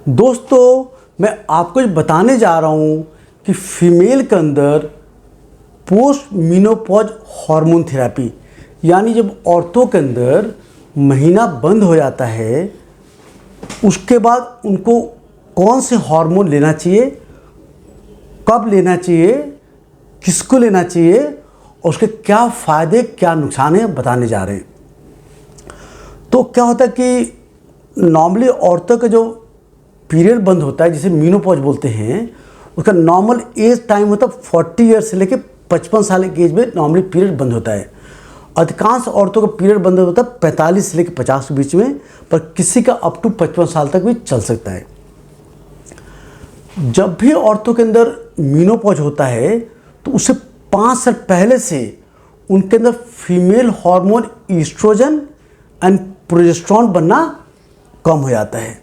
दोस्तों, मैं आपको बताने जा रहा हूँ कि फीमेल के अंदर पोस्ट मीनोपॉज हार्मोन थेरेपी, यानी जब औरतों के अंदर महीना बंद हो जाता है उसके बाद उनको कौन से हार्मोन लेना चाहिए, कब लेना चाहिए, किसको लेना चाहिए और उसके क्या फ़ायदे क्या नुकसान हैं बताने जा रहे हैं। तो क्या होता है कि नॉर्मली औरतों का जो पीरियड बंद होता है जिसे मीनोपॉज बोलते हैं, उसका नॉर्मल एज टाइम होता है 40 ईयर्स से लेकर 55 साल की एज में नॉर्मली पीरियड बंद होता है। अधिकांश औरतों का पीरियड बंद होता है 45 से लेकर 50 के बीच में, पर किसी का अप टू 55 साल तक भी चल सकता है। जब भी औरतों के अंदर मीनोपॉज होता है तो उससे 5 साल पहले से उनके अंदर female hormone estrogen and progesterone बनना कम हो जाता है,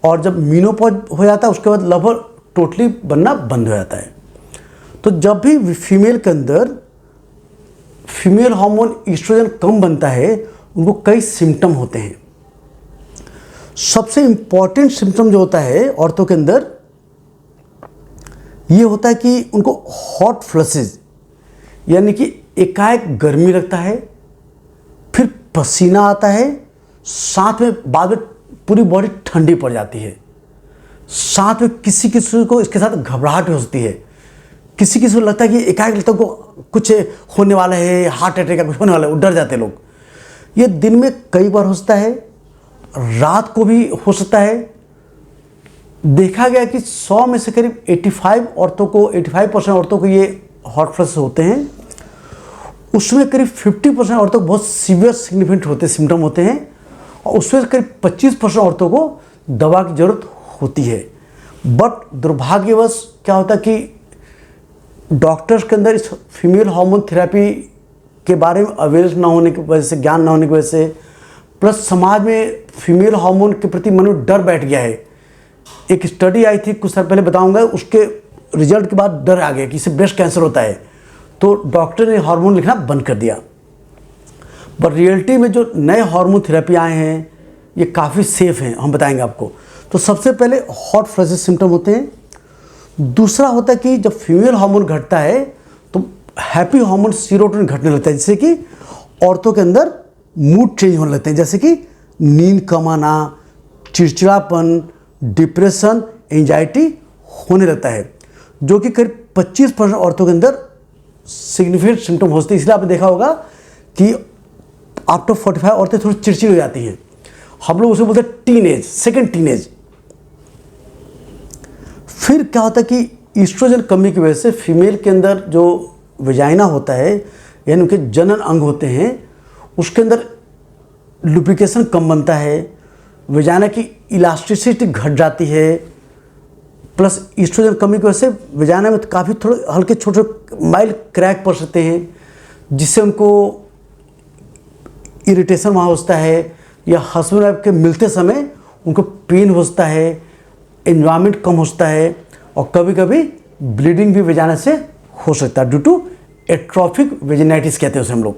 और जब मीनोपॉज हो जाता है उसके बाद लगभग टोटली बनना बंद हो जाता है। तो जब भी फीमेल के अंदर फीमेल हार्मोन ईस्ट्रोजन कम बनता है उनको कई सिम्टम होते हैं। सबसे इम्पॉर्टेंट सिम्टम जो होता है औरतों के अंदर ये होता है कि उनको हॉट फ्लशेज, यानी कि एकाएक गर्मी लगता है, फिर पसीना आता है, साथ में बाद में पूरी बॉडी ठंडी पड़ जाती है, साथ में किसी किसी को इसके साथ घबराहट होती है, किसी किसी को लगता है कि एकाएक लगता है को कुछ होने वाला है, हार्ट अटैक का कुछ होने वाला है, वो डर जाते हैं लोग। ये दिन में कई बार हो सकता है, रात को भी हो सकता है। देखा गया कि 100 में से करीब 85% औरतों को ये हॉट फ्लश होते हैं। उसमें करीब 50% औरतों को बहुत सीवियर सिग्निफिकेंट होते सिम्टम होते हैं, और उसमें करीब 25% औरतों को दवा की ज़रूरत होती है। बट दुर्भाग्यवश क्या होता है कि डॉक्टर्स के अंदर इस फीमेल हार्मोन थेरेपी के बारे में अवेयरनेस ना होने की वजह से, ज्ञान ना होने की वजह से, प्लस समाज में फीमेल हार्मोन के प्रति मन में डर बैठ गया है। एक स्टडी आई थी कुछ साल पहले, बताऊंगा, उसके रिजल्ट के बाद डर आ गया कि इससे ब्रेस्ट कैंसर होता है, तो डॉक्टर ने हार्मोन लिखना बंद कर दिया। पर रियलिटी में जो नए हार्मोन थेरेपी आए हैं ये काफ़ी सेफ हैं, हम बताएंगे आपको। तो सबसे पहले हॉट फ्लशेस सिम्टम होते हैं। दूसरा होता है कि जब फीमेल हार्मोन घटता है तो हैप्पी हार्मोन सीरोटोनिन घटने लगता है, जिससे कि औरतों के अंदर मूड चेंज होने लगते हैं, जैसे कि नींद कम आना, चिड़चिड़ापन, डिप्रेशन, एंजाइटी होने लगता है, जो कि करीब 25% औरतों के अंदर सिग्निफिकेंट सिम्टम होते हैं। इसलिए आपने देखा होगा कि आफ्टर 45 औरतें थोड़ी चिड़चिड़ हो जाती हैं। हम लोग उसे बोलते हैं टीनेज, सेकेंड टीनेज। फिर क्या होता है कि ईस्ट्रोजन कमी की वजह से फीमेल के अंदर जो वेजाइना होता है, यानी उनके जनन अंग होते हैं, उसके अंदर लुब्रिकेशन कम बनता है, वेजाइना की इलास्टिसिटी घट जाती है, प्लस ईस्ट्रोजन कमी की वजह से वेजाइना में काफ़ी थोड़े हल्के छोटे माइल्ड क्रैक पड़ सकते हैं, जिससे उनको इरिटेशन वहाँ होता है, या हस्बैंड वाइफ के मिलते समय उनको पेन होता है, एन्वायरमेंट कम होता है, और कभी कभी ब्लीडिंग भी वेजाइना से हो सकता है ड्यू टू एट्रोफिक वेजिनाइटिस कहते हैं उसे हम लोग।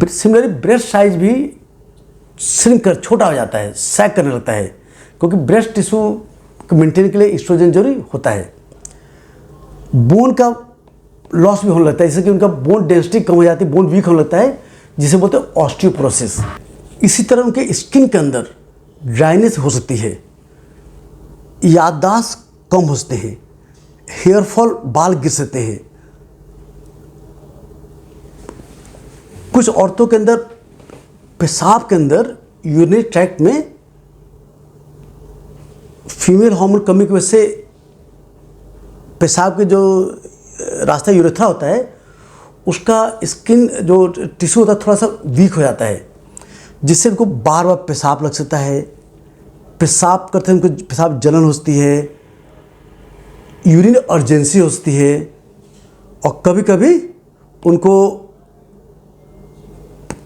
सिमिलरली ब्रेस्ट साइज भी श्रिंक कर छोटा हो जाता है, सैग करने लगता है, क्योंकि ब्रेस्ट टिश्यू को मेंटेन के लिए ईस्ट्रोजन जरूरी होता है। बोन का लॉस भी होने लगता है, जैसे कि उनका बोन डेंसिटी कम हो जाती है, बोन वीक होने लगता है, जिसे बोलते हैं ऑस्टियोपोरोसिस। इसी तरह उनके स्किन के अंदर ड्राइनेस हो सकती है, याददाश्त कम हो सकते हैं, हेयर फॉल, बाल गिर सकते हैं। कुछ औरतों के अंदर पेशाब के अंदर यूरिनरी ट्रैक्ट में फीमेल हार्मोन कमी की वजह से पेशाब के जो रास्ता यूरेथ्रा होता है उसका स्किन जो टिश्यू होता है थोड़ा सा वीक हो जाता है, जिससे उनको बार बार पेशाब लग सकता है। पेशाब करते हैं उनको पेशाब जलन होती है, यूरिन अर्जेंसी होती है, और कभी कभी उनको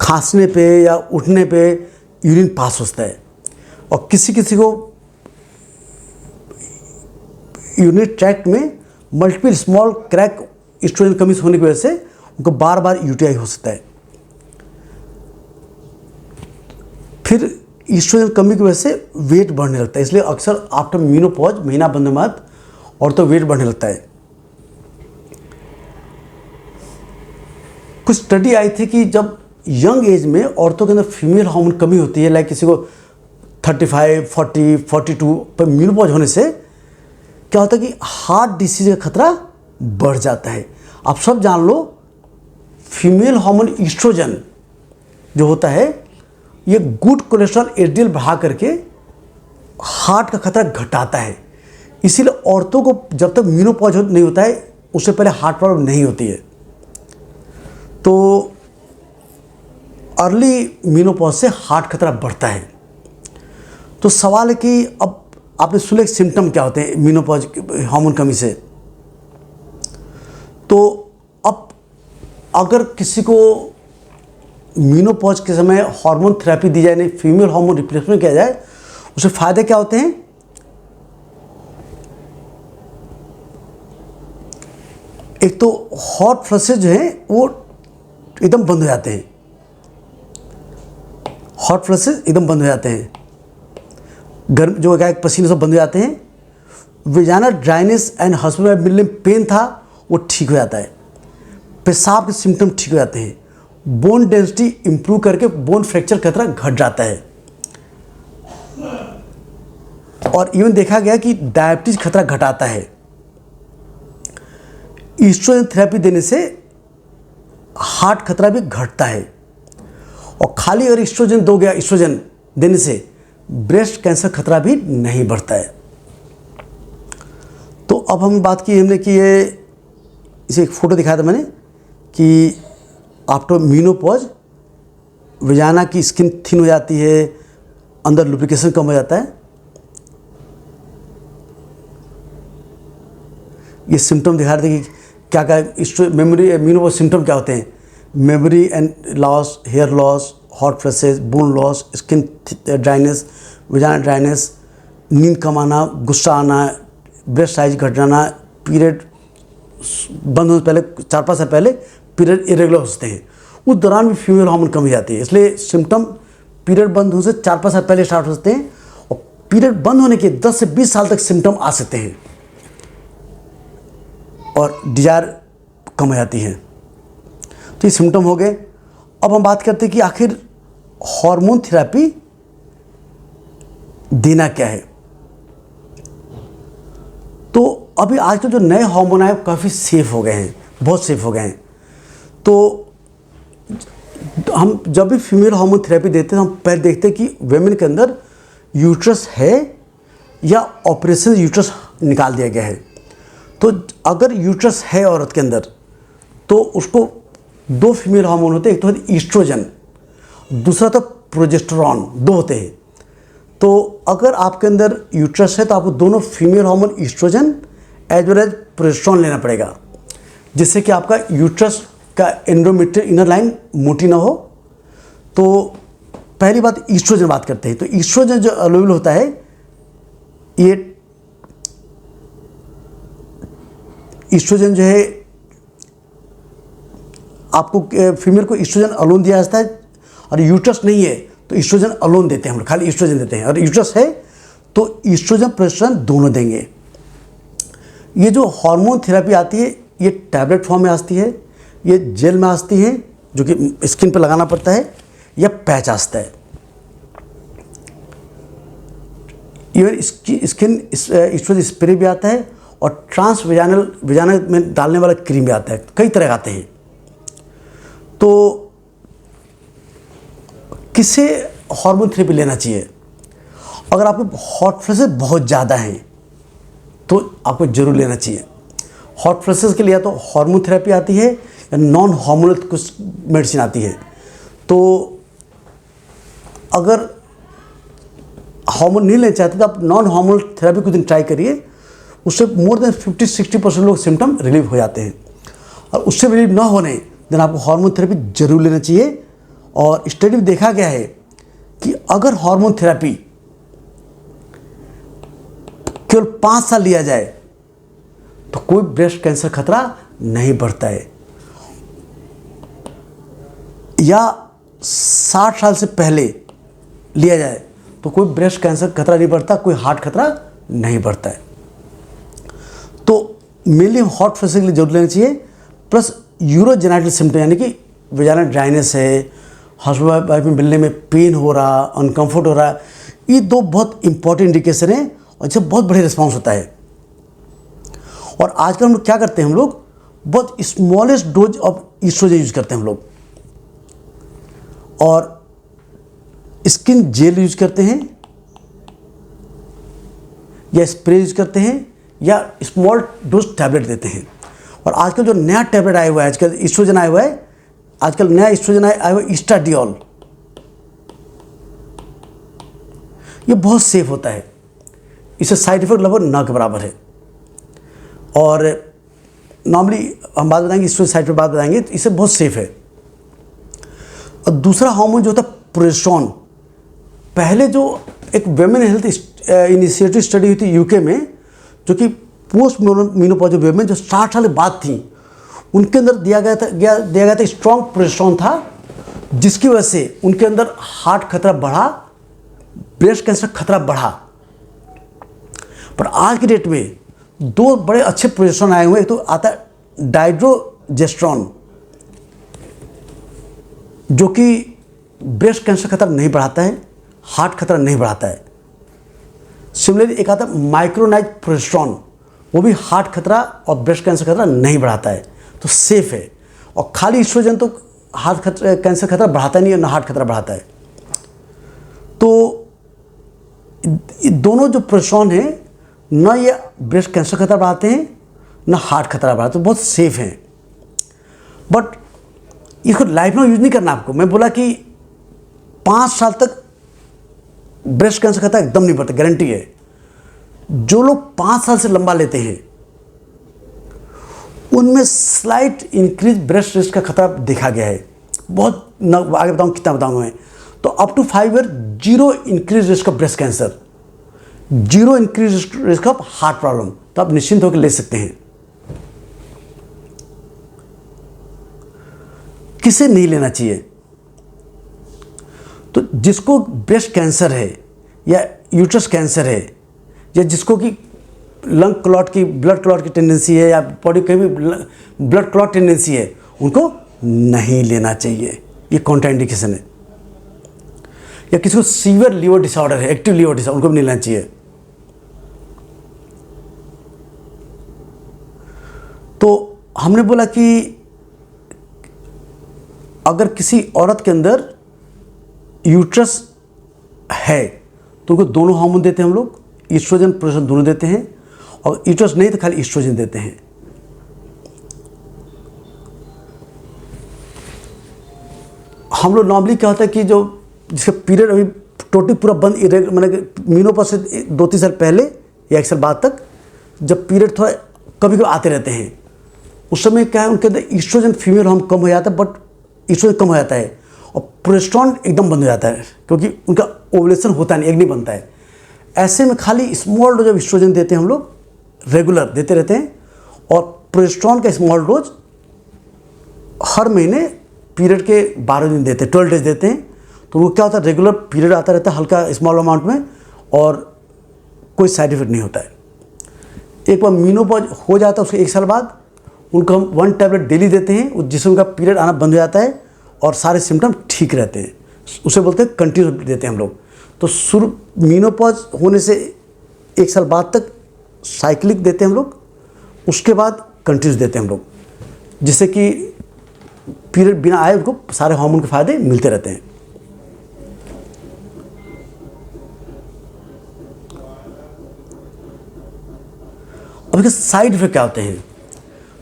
खांसने पे या उठने पे यूरिन पास होता है, और किसी किसी को यूरिनरी ट्रैक्ट में मल्टीपल स्मॉल क्रैक ईस्ट्रोजन कमी होने की वजह से उनको बार बार यूटीआई हो सकता है। फिर ईस्ट्रोजन कमी की वजह से वेट बढ़ने लगता है, इसलिए अक्सर आफ्टर मीनोपॉज महीना बनने के बाद और तो वेट बढ़ने लगता है। कुछ स्टडी आई थी कि जब यंग एज में औरतों के अंदर फीमेल हार्मोन कमी होती है, लाइक किसी को 35, 40, 42 पर मीनोपॉज होने से क्या होता है कि हार्ट डिसीज का खतरा बढ़ जाता है। आप सब जान लो, फीमेल हार्मोन ईस्ट्रोजन जो होता है ये गुड कोलेस्ट्रॉल एचडीएल बढ़ा करके हार्ट का खतरा घटाता है। इसीलिए औरतों को जब तक मीनोपॉज नहीं होता है उससे पहले हार्ट प्रॉब्लम नहीं होती है। तो अर्ली मीनोपॉज से हार्ट खतरा बढ़ता है। तो सवाल है कि अब आपने सुने एक सिम्टम क्या होते हैं मीनोपॉज हार्मोन कमी से। तो अब अगर किसी को मीनोपॉज के समय हार्मोन थेरेपी दी जाए, नहीं फीमेल हार्मोन रिप्लेसमेंट किया जाए, उससे फायदे क्या होते हैं? एक तो हॉट फ्लशेज जो हैं वो एकदम बंद हो जाते हैं, हॉट फ्लशेज एकदम बंद हो जाते हैं, गर्म जो क्या पसीने सब बंद हो जाते हैं, vaginal dryness and husband wife मिलने में पेन था वो ठीक हो जाता है, पेशाब के सिम्टम ठीक हो जाते हैं, बोन डेंसिटी इंप्रूव करके बोन फ्रैक्चर खतरा घट जाता है, और इवन देखा गया कि डायबिटीज खतरा घटाता है। ईस्ट्रोजन थेरेपी देने से हार्ट खतरा भी घटता है, और खाली अगर ईस्ट्रोजन दोगे, ईस्ट्रोजन देने से ब्रेस्ट कैंसर खतरा भी नहीं बढ़ता है। तो अब हम बात की हमने कि ये इसे एक फ़ोटो दिखाया था मैंने कि आफ्टर मीनोपॉज वजाना की स्किन थिन हो जाती है, अंदर लुब्रिकेशन कम हो जाता है। ये सिम्टम दिखा रहे थे कि क्या क्या मेमोरी मीनोपॉज सिम्टम क्या होते हैं? Memory and loss, hair loss, hot flushes, bone loss, skin dryness, vagina dryness, नींद कम आना, गुस्सा आना, ब्रेस्ट साइज घट जाना, पीरियड बंद होने से पहले 4-5 साल पहले पीरियड इरेगुलर होते हैं, उस दौरान भी फीमेल हार्मोन कम हो जाती है। इसलिए सिम्टम पीरियड बंद होने से 4-5 साल पहले स्टार्ट हो सकते हैं, और पीरियड बंद होने के 10 से 20 साल तक सिम्टम आ सकते हैं, और डिजायर कम हो जाती है। तो ये सिम्टम हो गए। अब हम बात करते हैं कि आखिर हार्मोन थेरेपी देना क्या है। तो अभी आजकल जो नए हार्मोन आए काफ़ी सेफ हो गए हैं, बहुत सेफ हो गए हैं। तो हम जब भी फीमेल हार्मोन थेरेपी देते हैं हम पहले देखते हैं कि वेमेन के अंदर यूट्रस है या ऑपरेशन यूट्रस निकाल दिया गया है। तो अगर यूट्रस है औरत के अंदर तो उसको 2 फीमेल हार्मोन होते हैं, एक तो है ईस्ट्रोजन, दूसरा तो प्रोजेस्टेरॉन, 2 होते हैं। तो अगर आपके अंदर यूट्रस है तो आपको दोनों female hormone estrogen as well as progesterone लेना पड़ेगा, जिससे कि आपका यूट्रस का एंडोमेट्रियल इनर लाइन मोटी ना हो। तो पहली बात ईस्ट्रोजन बात करते हैं। तो ईस्ट्रोजन जो अवेलेबल होता है, ये ईस्ट्रोजन जो है आपको फीमेल को ईस्ट्रोजन अलोन दिया जाता है, और यूट्रस नहीं है तो ईस्ट्रोजन अलोन देते हैं हम लोग, खाली ईस्ट्रोजन देते हैं। और यूट्रस है तो ईस्ट्रोजन प्रोजेस्टेरॉन दोनों देंगे। ये जो हार्मोन थेरेपी आती है ये टैबलेट फॉर्म में आती है, ये जेल में आती है जो कि स्किन पर लगाना पड़ता है, या पैच आता है। इवन स्किन ईस्ट्रोजन स्प्रे भी आता है, और ट्रांस वेजाना में डालने वाला क्रीम भी आता है। कई तरह आते हैं। तो किसे हार्मोन थेरेपी लेना चाहिए? अगर आपको हॉट फ्लशेज बहुत ज़्यादा हैं तो आपको जरूर लेना चाहिए। हॉट फ्लशेज के लिए तो हार्मोन थेरेपी आती है या नॉन हार्मोनल कुछ मेडिसिन आती है। तो अगर हार्मोन नहीं लेना चाहते तो आप नॉन हार्मोनल थेरेपी कुछ दिन ट्राई करिए, उससे मोर देन 50-60% लोग सिम्टम रिलीव हो जाते हैं। और उससे रिलीव ना होने देन आपको हार्मोन थेरेपी जरूर लेना चाहिए। और स्टडी में देखा गया है कि अगर हार्मोन थेरेपी केवल 5 साल लिया जाए तो कोई ब्रेस्ट कैंसर खतरा नहीं बढ़ता है, या 60 साल से पहले लिया जाए तो कोई ब्रेस्ट कैंसर खतरा नहीं बढ़ता, कोई हार्ट खतरा नहीं बढ़ता है। तो मेनली हॉट फ्लैशेस के लिए जरूर लेना चाहिए। प्लस यूरोजेनाइटल सिम्टम यानी कि वेजाइनल ड्राइनेस है, हस्बैंड वाइफ में मिलने में पेन हो रहा, अनकंफर्ट हो रहा, ये 2 बहुत इंपॉर्टेंट इंडिकेशन है और इससे बहुत बढ़िया रिस्पॉन्स होता है। और आजकल हम लोग क्या करते हैं, हम लोग बहुत smallest dose of estrogen use करते हैं हम लोग, और स्किन जेल यूज करते हैं या स्प्रे यूज करते हैं या स्मॉल डोज टैबलेट देते हैं। और आजकल जो नया टैबलेट आया हुआ है, आजकल ईस्ट्रोजन आया हुआ है, आजकल नया ईस्ट्रोजन आया हुआ है ईस्ट्राडियोल, ये बहुत सेफ होता है, इससे साइड इफेक्ट लगभग ना के बराबर है। और नॉर्मली हम बात बताएंगे ईस्ट्रोजन साइड पर बात बताएंगे, तो इससे बहुत सेफ है। और दूसरा हार्मोन जो होता है प्रोजेस्टेरोन, पहले जो एक वुमेन हेल्थ इनिशिएटिव स्टडी हुई थी यूके में, जो कि पोस्ट मेनोपॉज वुमेन जो 60 साल के बाद थी, उनके अंदर दिया गया था स्ट्रॉन्ग प्रोजेस्टेरोन था, जिसकी वजह से उनके अंदर हार्ट खतरा बढ़ा, ब्रेस्ट कैंसर खतरा बढ़ा। पर आज की डेट में 2 बड़े अच्छे प्रोजेस्टेरोन आए हुए हैं। एक तो आता है डाइड्रोजेस्ट्रॉन, जो कि ब्रेस्ट कैंसर खतरा नहीं बढ़ाता है, हार्ट खतरा नहीं बढ़ाता है। सिमिलरली एक आता है माइक्रोनाइज प्रोजेस्टेरोन, वो भी हार्ट खतरा और ब्रेस्ट कैंसर खतरा नहीं बढ़ाता है, तो सेफ है। और खाली ईस्ट्रोजन तो हार्ट खतरा कैंसर खतरा बढ़ाता नहीं है, ना हार्ट खतरा बढ़ाता है। तो ये दोनों जो प्रोजेस्टेरोन है, ना ये ब्रेस्ट कैंसर खतरा बढ़ाते हैं ना हार्ट खतरा बढ़ाते हैं, बहुत सेफ हैं। बट इसको लाइफ में यूज नहीं करना आपको। मैं बोला कि 5 साल तक ब्रेस्ट कैंसर खतरा एकदम नहीं बढ़ता, गारंटी है। जो लोग 5 साल से लंबा लेते हैं उनमें स्लाइट इंक्रीज ब्रेस्ट रिस्क का खतरा देखा गया है। बहुत आगे बताऊँ कितना बताऊँगा मैं, तो up to 5 year 0 increase risk of breast cancer, 0 increase risk of heart problem, तो आप निश्चिंत होकर ले सकते हैं। किसे नहीं लेना चाहिए? तो जिसको ब्रेस्ट कैंसर है या यूट्रस कैंसर है, या जिसको कि लंग क्लॉट की ब्लड क्लॉट की टेंडेंसी है या बॉडी की भी ब्लड क्लॉट टेंडेंसी है, उनको नहीं लेना चाहिए, ये कॉन्ट्राइंडिकेशन है। या किसी को सीवियर लीवर डिसऑर्डर है, एक्टिव लीवर डिसऑर्डर, उनको भी नहीं लेना चाहिए। तो हमने बोला कि अगर किसी औरत के अंदर यूट्रस है तो उनको दोनों हार्मोन देते हैं हम लोग, ईस्ट्रोजन प्रोजेस्टेरोन दोनों देते हैं, और यूट्रस नहीं तो खाली ईस्ट्रोजन देते हैं। हम लोग नॉर्मली क्या होता है कि जो जिसका पीरियड अभी टोटली पूरा बंद, मतलब मेनोपॉज से 2-3 साल पहले या 1 साल बाद तक, जब पीरियड थोड़ा कभी कभी आते रहते हैं, उस समय क्या है उनके अंदर ईस्ट्रोजन फीमेल हार्मोन कम हो जाता है, बट ईस्ट्रोजन कम हो जाता है और प्रोजेस्टेरोन एकदम बंद हो जाता है, क्योंकि उनका ओवुलेशन होता नहीं, एग नहीं बनता है। ऐसे में खाली स्मॉल डोज ऑफ ईस्ट्रोजन देते हैं हम लोग, रेगुलर देते रहते हैं, और प्रोजेस्टेरोन का स्मॉल डोज हर महीने पीरियड के 12 दिन देते हैं, 12 डेज देते हैं। तो वो क्या होता है, रेगुलर पीरियड आता रहता है हल्का स्मॉल अमाउंट में, और कोई साइड इफेक्ट नहीं होता है। एक बार मेनोपॉज हो जाता है उसके 1 साल बाद उनको हम 1 टैबलेट डेली देते हैं, जिससे उनका पीरियड आना बंद हो जाता है और सारे सिम्टम ठीक रहते हैं। उसे बोलते हैं कंटिन्यूस देते हैं हम लोग। तो शुरू मेनोपॉज होने से 1 साल बाद तक साइक्लिक देते हैं हम लोग, उसके बाद कंटिन्यूस देते हैं हम लोग, जिससे कि पीरियड बिना आए उनको सारे हार्मोन के फायदे मिलते रहते हैं। अब इसके साइड इफेक्ट क्या होते हैं?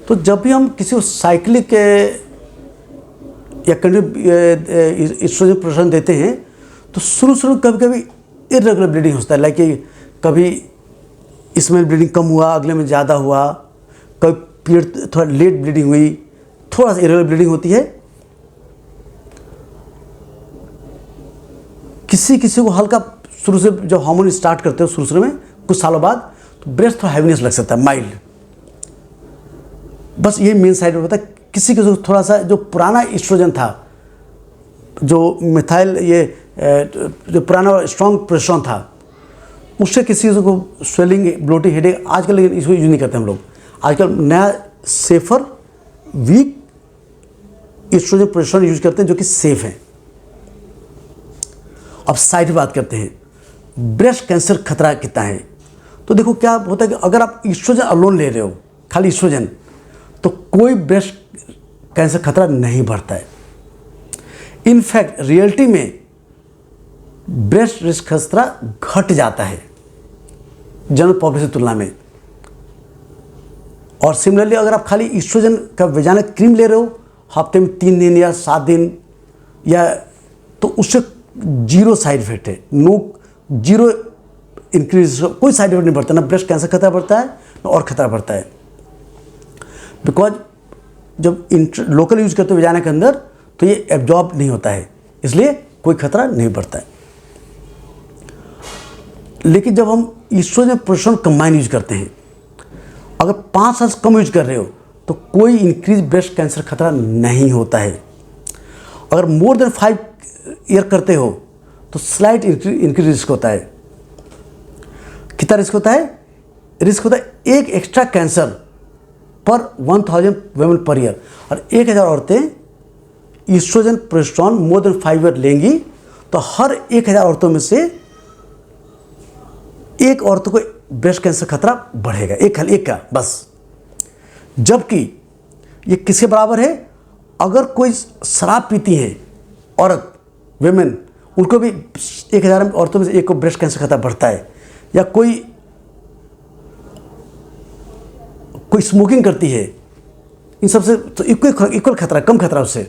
तो जब भी हम किसी को साइक्लिक या ईस्ट्रोजन प्रोजेस्टेरोन देते हैं, तो शुरू कभी कभी इरेगुलर ब्लीडिंग होता है, लाइक कभी इसमें ब्लीडिंग कम हुआ, अगले में ज़्यादा हुआ, कभी पीरियड थोड़ा लेट ब्लीडिंग हुई, थोड़ा सा इरेगुलर ब्लीडिंग होती है। किसी को हल्का शुरू से जब हार्मोन स्टार्ट करते हो शुरू में कुछ सालों बाद, तो ब्रेस्ट थोड़ा हैवीनेस लग सकता है, माइल्ड, बस ये मेन साइड होता है। किसी थोड़ा सा जो पुराना ईस्ट्रोजन था, जो मिथाइल ये जो पुराना स्ट्रॉन्ग प्रोजेस्टेरोन था उससे किसी को स्वेलिंग, ब्लोटिंग, हेडेक, आजकल लेकिन इसको यूज नहीं करते हम लोग। आजकल नया safer weak estrogen progesterone use करते हैं जो कि सेफ है। अब साइड पे बात करते हैं ब्रेस्ट कैंसर खतरा कितना है। तो देखो क्या होता है कि अगर आप एस्ट्रोजन अलोन ले रहे हो, खाली एस्ट्रोजन, तो कोई ब्रेस्ट कैंसर खतरा नहीं बढ़ता है। इनफैक्ट रियलिटी में ब्रेस्ट रिस्क खतरा घट जाता है जनरल पॉपुलेशन की तुलना में। और सिमिलरली अगर आप खाली एस्ट्रोजन का वैजानिक क्रीम ले रहे हो हफ्ते में 3 दिन या 7 दिन या, तो उससे जीरो साइड इफेक्ट है, जीरो इंक्रीज, कोई साइड इफेक्ट नहीं बढ़ता, ना ब्रेस्ट कैंसर खतरा बढ़ता है ना और खतरा बढ़ता है। बिकॉज जब लोकल यूज करते हो वजाना के अंदर तो ये एब्जॉर्ब नहीं होता है, इसलिए कोई खतरा नहीं बढ़ता है। लेकिन जब हम एस्ट्रोजन प्रोजेस्टेरोन कंबाइन यूज करते हैं, अगर 5 साल से कम यूज कर रहे हो तो कोई इंक्रीज ब्रेस्ट कैंसर खतरा नहीं होता है। अगर मोर देन 5 ईयर करते हो तो स्लाइट इंक्रीज रिस्क होता है। कितना रिस्क होता है? रिस्क होता है एक एक्स्ट्रा कैंसर पर 1000 वुमेन पर ईयर। और 1000 औरतें estrogen progesterone more than 5 year लेंगी तो हर 1000 औरतों में से एक औरत को ब्रेस्ट कैंसर खतरा बढ़ेगा, एक का बस। जबकि ये किसके बराबर है? अगर कोई शराब पीती है औरत, वेमेन, उनको भी 1000 औरतों में से एक को ब्रेस्ट कैंसर खतरा बढ़ता है। या कोई स्मोकिंग करती है, इन सबसे तो इक्वल खतरा, कम खतरा उससे।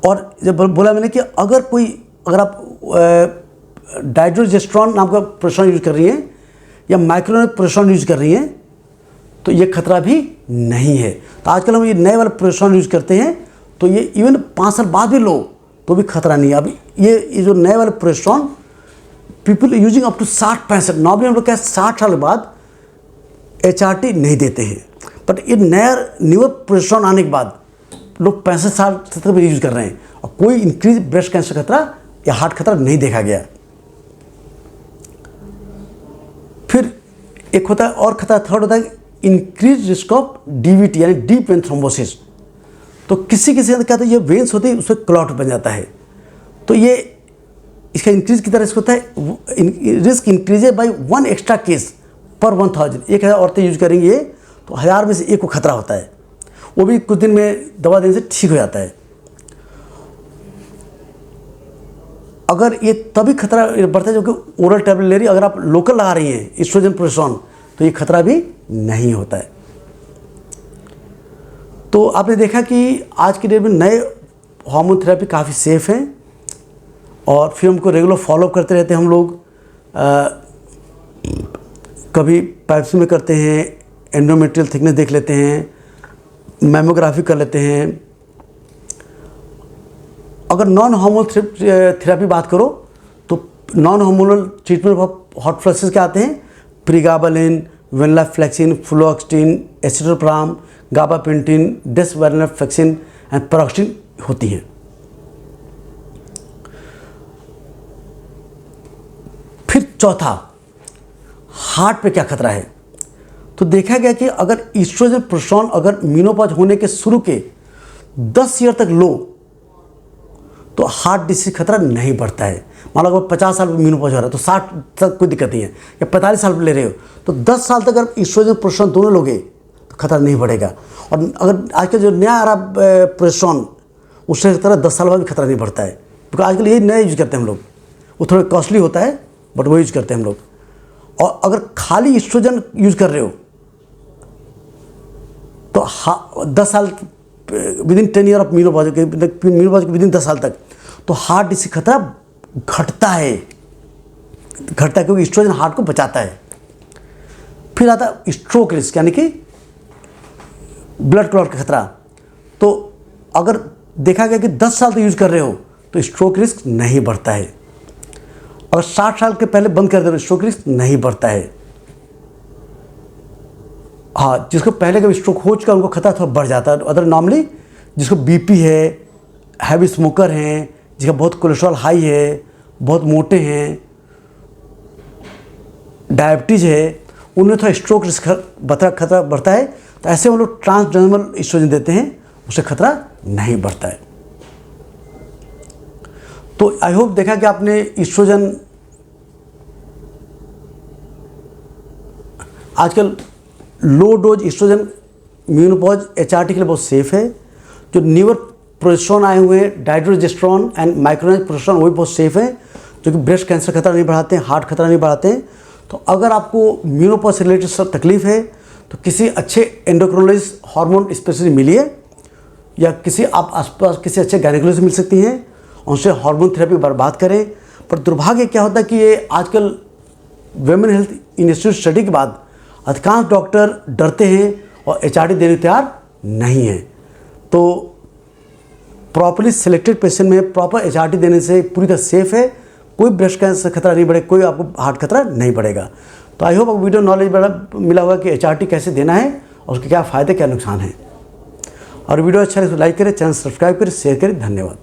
और जब बोला मैंने कि अगर आप डाइड्रोजेस्ट्रॉन नाम का प्रोजेस्टेरोन यूज कर रही हैं या माइक्रोनिक प्रोजेस्टेरोन यूज कर रही हैं तो ये खतरा भी नहीं है। तो आजकल हम ये नए वाले प्रोजेस्टेरोन यूज करते हैं तो ये इवन 5 साल बाद भी लो तो भी खतरा नहीं है। अभी ये जो नए वाले progesterone people using up to 60-65, normally हम लोग क्या 60 साल बाद HRT नहीं देते हैं, बट ये न्यूअर प्रोजेस्टेरोन आने के बाद लोग 65 साल तक भी यूज कर रहे हैं और कोई इंक्रीज ब्रेस्ट कैंसर खतरा या हार्ट खतरा नहीं देखा गया। फिर एक होता है और खतरा, थर्ड होता है इंक्रीज रिस्क ऑफ DVT यानी डीप वेन थ्रोम्बोसिस। तो किसी के अंदर क्या होता है, ये वेन्स होती है उसमें क्लॉट बन जाता है। तो ये इसका इंक्रीज कितना रिस्क होता है? Risk increase by 1 extra case पर 1000। 1000 औरतें यूज करेंगी ये तो 1000 में से एक को खतरा होता है, वो भी कुछ दिन में दवा देने से ठीक हो जाता है। अगर ये तभी खतरा बढ़ता है जो कि ओरल टैबलेट ले रही, अगर आप लोकल लगा रही हैं एस्ट्रोजन प्रोजेस्टेरोन तो ये खतरा भी नहीं होता है। तो आपने देखा कि आज की डेट में नए हार्मोन थेरेपी काफ़ी सेफ हैं और फिर हमको रेगुलर फॉलोअप करते रहते हैं हम लोग। कभी पैप्सी में करते हैं, एंडोमेट्रियल थिकनेस देख लेते हैं, मैमोग्राफी कर लेते हैं। अगर नॉन हार्मोनल थेरेपी बात करो तो non hormonal treatment of hot flushes क्या आते हैं? प्रीगाबालिन, वेनिलाफ्लेक्सिन, फ्लोक्सटिन, एसिटोप्राम, गाबापेंटिन, डेसवेनिलाफ्लेक्सिन एंड पैरोक्सिन होती हैं। फिर चौथा, हार्ट पे क्या खतरा है? तो देखा गया कि अगर एस्ट्रोजन प्रोजेस्टेरोन अगर मेनोपॉज होने के शुरू के 10 ईयर तक लो तो हार्ट डिसीज खतरा नहीं बढ़ता है। मान लो अगर 50 साल पर मेनोपॉज हो रहा है तो 60 तक कोई दिक्कत नहीं है, या 45 साल पर ले रहे हो तो 10 साल तक अगर एस्ट्रोजन प्रोजेस्टेरोन दोनों लोगे तो खतरा नहीं बढ़ेगा। और अगर आजकल जो नया आ रहा प्रोजेस्टेरोन उससे खतरा 10 साल बाद भी खतरा नहीं बढ़ता है, क्योंकि आजकल यही नया यूज करते हैं हम लोग। वो थोड़ा कॉस्टली होता है बट वो यूज करते हैं हम लोग। और अगर खाली एस्ट्रोजन यूज कर रहे हो तो 10 साल विदिन 10 ईयर ऑफ मेनोपॉज के विदिन 10 साल तक तो हार्ट डिसीज खतरा घटता है क्योंकि एस्ट्रोजन हार्ट को बचाता है। फिर आता है स्ट्रोक रिस्क यानी कि ब्लड क्लॉट का खतरा। तो अगर देखा गया कि 10 साल तक यूज कर रहे हो तो स्ट्रोक रिस्क नहीं बढ़ता है। अगर 60 साल के पहले बंद कर दे रहे हो स्ट्रोक रिस्क नहीं बढ़ता है। हाँ, जिसको पहले कभी स्ट्रोक हो चुका है उनको खतरा थोड़ा बढ़ जाता है। अदर नॉर्मली जिसको बीपी है, हैवी स्मोकर हैं, जिसका बहुत कोलेस्ट्रॉल हाई है, बहुत मोटे हैं, डायबिटीज़ है, उनमें थोड़ा स्ट्रोक रिस्क खतरा बढ़ता है। तो ऐसे हम लोग ट्रांसडर्मल ईस्ट्रोजन देते हैं, उससे खतरा नहीं बढ़ता है। तो आई होप देखा कि आपने ईस्ट्रोजन आजकल low dose estrogen menopause HRT के लिए बहुत सेफ है। जो न्यूअर प्रोजेस्टेरोन आए हुए हैं, डाइड्रोजेस्टेरोन एंड माइक्रोनाइज प्रोजेस्टेरोन, वो भी बहुत सेफ है, जो कि ब्रेस्ट कैंसर खतरा नहीं बढ़ाते हैं, हार्ट खतरा नहीं बढ़ाते हैं। तो अगर आपको मेनोपॉज से रिलेटेड सब तकलीफ है तो किसी अच्छे एंडोक्रोनोलॉजिस्ट, हार्मोन स्पेशलिस्ट मिलिए, या किसी आप आसपास किसी अच्छे गायनेकोलॉजिस्ट मिल सकती हैं, उनसे हार्मोन थेरेपी बात करें। पर दुर्भाग्य क्या होता है कि ये आजकल वुमेन हेल्थ इंस्टीट्यूट स्टडी के बाद अधिकांश डॉक्टर डरते हैं और HRT देने को तैयार नहीं है। तो प्रॉपर्ली सिलेक्टेड पेशेंट में प्रॉपर HRT देने से पूरी तरह सेफ है, कोई ब्रेस्ट कैंसर खतरा नहीं बढ़ेगा, कोई आपको हार्ट खतरा नहीं बढ़ेगा। तो आई होप आपको वीडियो नॉलेज बड़ा मिला होगा कि HRT कैसे देना है और उसके क्या फ़ायदे क्या नुकसान हैं। और वीडियो अच्छा लगे तो लाइक करें, चैनल सब्सक्राइब करें, शेयर करें। धन्यवाद।